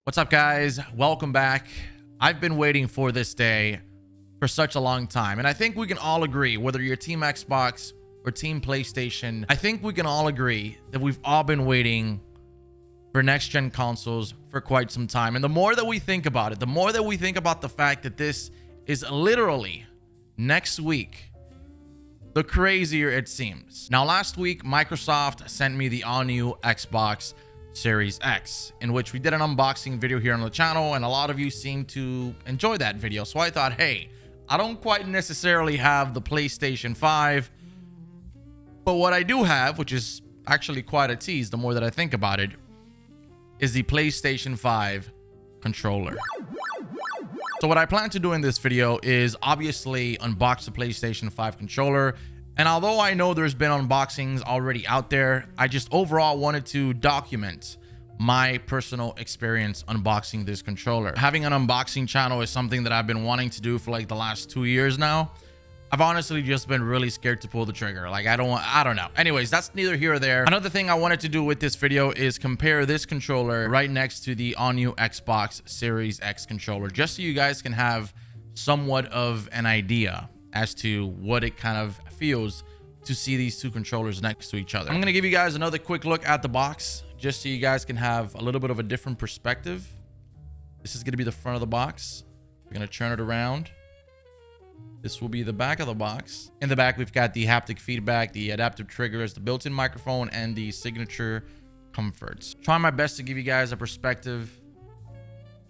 What's up, guys? Welcome back. I've been waiting for this day for such a long time, and I think we can all agree, whether you're Team Xbox or Team PlayStation, I think we can all agree that we've all been waiting for next-gen consoles for quite some time. And the more that we think about it, the more that we think about the fact that this is literally next week, the crazier it seems. Now, last week, Microsoft sent me the all-new Xbox Series X, in which we did an unboxing video here on the channel, and a lot of you seem to enjoy that video. So I thought, hey, I don't quite necessarily have the PlayStation 5, but what I do have, which is actually quite a tease the more that I think about it, is the PlayStation 5 controller. So what I plan to do in this video is obviously unbox the PlayStation 5 controller. And although I know there's been unboxings already out there, I just overall wanted to document my personal experience unboxing this controller. Having an unboxing channel is something that I've been wanting to do for like the last 2 years now. I've honestly just been really scared to pull the trigger. Like, I don't know. Anyways, that's neither here or there. Another thing I wanted to do with this video is compare this controller right next to the all-new Xbox Series X controller, just so you guys can have somewhat of an idea as to what it kind of feels to see these two controllers next to each other. I'm going to give you guys another quick look at the box, just so you guys can have a little bit of a different perspective. This is going to be the front of the box. We're going to turn it around. This will be the back of the box. In the back, we've got the haptic feedback, the adaptive triggers, the built-in microphone, and the signature comforts. Trying my best to give you guys a perspective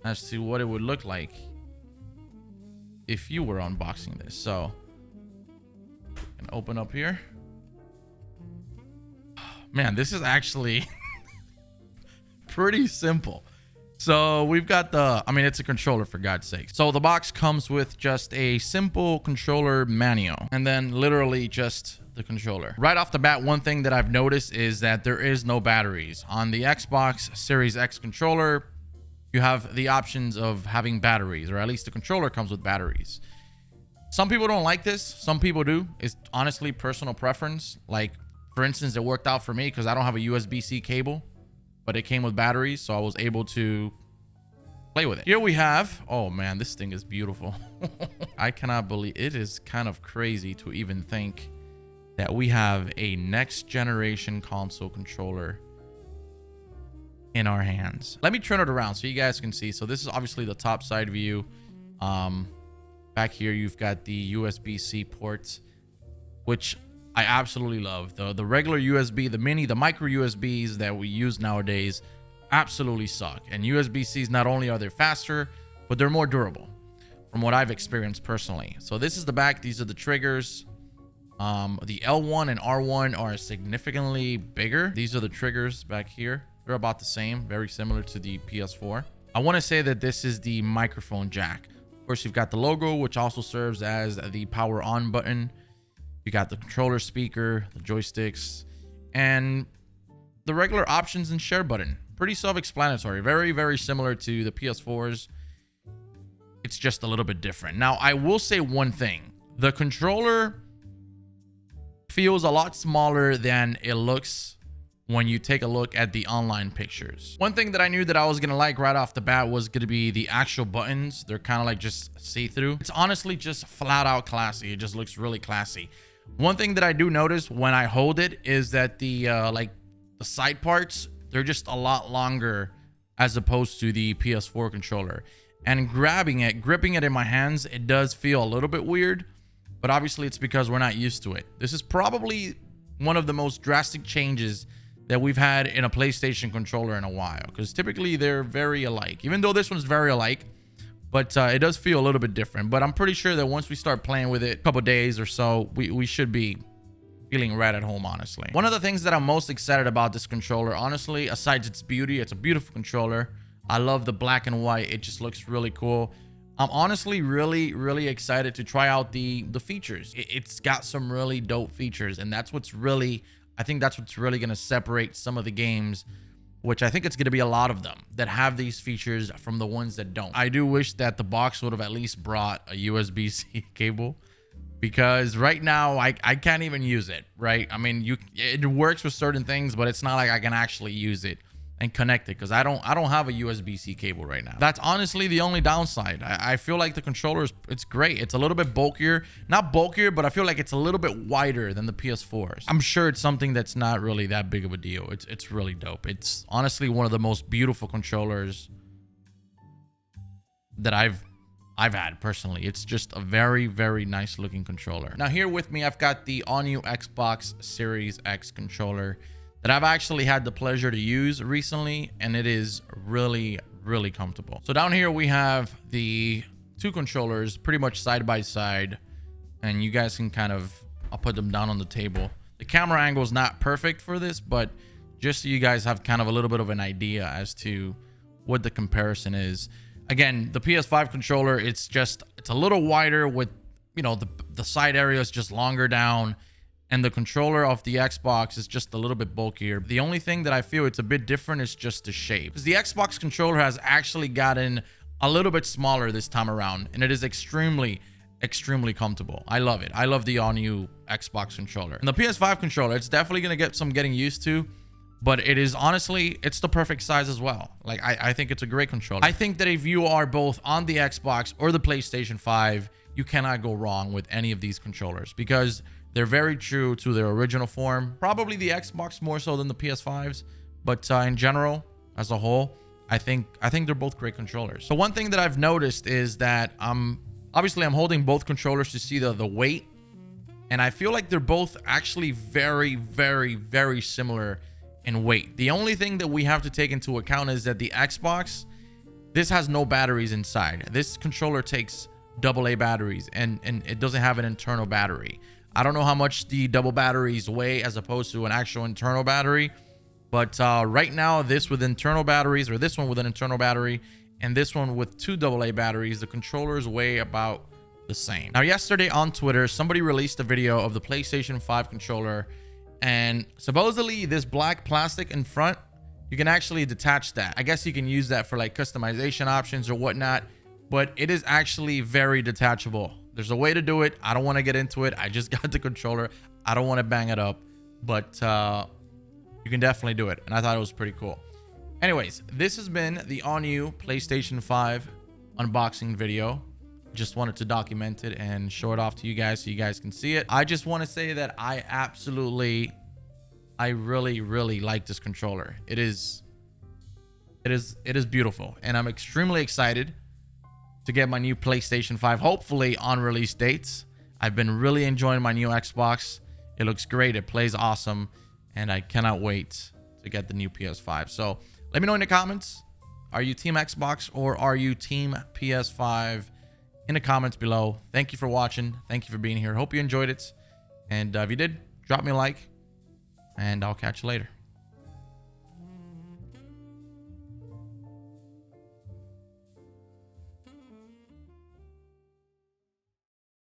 as to what it would look like if you were unboxing this. So, and open up here. Man, this is actually pretty simple. So we've got it's a controller, for God's sake. So the box comes with just a simple controller manual, and then literally just the controller. Right off the bat, one thing that I've noticed is that there is no batteries. On the Xbox Series X controller, you have the options of having batteries, or at least the controller comes with batteries. Some people don't like this. Some people do. It's honestly personal preference. Like, for instance, it worked out for me because I don't have a USB-C cable, but it came with batteries, so I was able to play with it. Here we have, oh man, this thing is beautiful. I cannot believe it. Is kind of crazy to even think that we have a next generation console controller in our hands. Let me turn it around so you guys can see. So this is obviously the top side view. Back here, you've got the USB-C ports, which I absolutely love. The regular USB, the mini, the micro USBs that we use nowadays absolutely suck. And USB-Cs, not only are they faster, but they're more durable from what I've experienced personally. So this is the back. These are the triggers. The L1 and R1 are significantly bigger. These are the triggers back here. They're about the same, very similar to the PS4. I want to say that this is the microphone jack. Of course, you've got the logo, which also serves as the power on button. You got the controller speaker, the joysticks, and the regular options and share button. Pretty self-explanatory. Very, very similar to the PS4s. It's just a little bit different. Now, I will say one thing. The controller feels a lot smaller than it looks when you take a look at the online pictures. One thing that I knew that I was gonna like right off the bat was gonna be the actual buttons. They're kind of like just see-through. It's honestly just flat out classy. It just looks really classy. One thing that I do notice when I hold it is that the side parts, they're just a lot longer as opposed to the PS4 controller. And gripping it in my hands, it does feel a little bit weird, but obviously it's because we're not used to it. This is probably one of the most drastic changes that we've had in a PlayStation controller in a while, because typically they're very alike, even though this one's very alike, but it does feel a little bit different. But I'm pretty sure that once we start playing with it a couple days or so, we should be feeling right at home, honestly. One of the things that I'm most excited about this controller, honestly, aside its beauty, it's a beautiful controller. I love the black and white. It just looks really cool. I'm honestly really, really excited to try out the features. It's got some really dope features, and that's what's really, I think that's what's really going to separate some of the games, which I think it's going to be a lot of them that have these features from the ones that don't. I do wish that the box would have at least brought a USB-C cable, because right now I can't even use it, right? I mean, it works with certain things, but it's not like I can actually use it and connect it, because I don't have a USB-C cable right now. That's honestly the only downside. I feel like the controller it's great. It's a little bit bulkier, not bulkier, but I feel like it's a little bit wider than the PS4s. I'm sure it's something that's not really that big of a deal. It's really dope. It's honestly one of the most beautiful controllers that I've had personally. It's just a very, very nice looking controller. Now here with me, I've got the all-new Xbox Series X controller that I've actually had the pleasure to use recently, and it is really, really comfortable. So down here we have the two controllers pretty much side by side, and you guys can kind of, I'll put them down on the table. The camera angle is not perfect for this, but just so you guys have kind of a little bit of an idea as to what the comparison is. Again, the PS5 controller, it's a little wider with, you know, the side area is just longer down, and the controller of the Xbox is just a little bit bulkier. The only thing that I feel it's a bit different is just the shape, because the Xbox controller has actually gotten a little bit smaller this time around, and it is extremely comfortable. I love it. I love the all-new Xbox controller. And the PS5 controller, it's definitely going to get some getting used to, but it is honestly, it's the perfect size as well. Like, I think it's a great controller. I think that if you are both on the Xbox or the PlayStation 5, you cannot go wrong with any of these controllers, because they're very true to their original form. Probably the Xbox more so than the PS5s, but in general, as a whole, I think they're both great controllers. So one thing that I've noticed is that obviously I'm holding both controllers to see the weight, and I feel like they're both actually very, very, very similar in weight. The only thing that we have to take into account is that the Xbox, this has no batteries inside. This controller takes AA batteries, and it doesn't have an internal battery. I don't know how much the double batteries weigh as opposed to an actual internal battery, but right now, this with internal batteries, or this one with an internal battery, and this one with two AA batteries, the controllers weigh about the same. Now, yesterday on Twitter, somebody released a video of the PlayStation 5 controller, and supposedly this black plastic in front, you can actually detach that. I guess you can use that for like customization options or whatnot, but it is actually very detachable. There's a way to do it. I don't want to get into it. I just got the controller. I don't want to bang it up, but you can definitely do it. And I thought it was pretty cool. Anyways, this has been the all-new PlayStation 5 unboxing video. Just wanted to document it and show it off to you guys so you guys can see it. I just want to say that I really, really like this controller. It is beautiful, and I'm extremely excited to get my new PlayStation 5, hopefully on release dates. I've been really enjoying my new Xbox. It looks great. It plays awesome, and I cannot wait to get the new PS5. So let me know in the comments, are you team Xbox or are you team PS5? In the comments below. Thank you for watching. Thank you for being here. Hope you enjoyed it. And if you did, drop me a like, and I'll catch you later.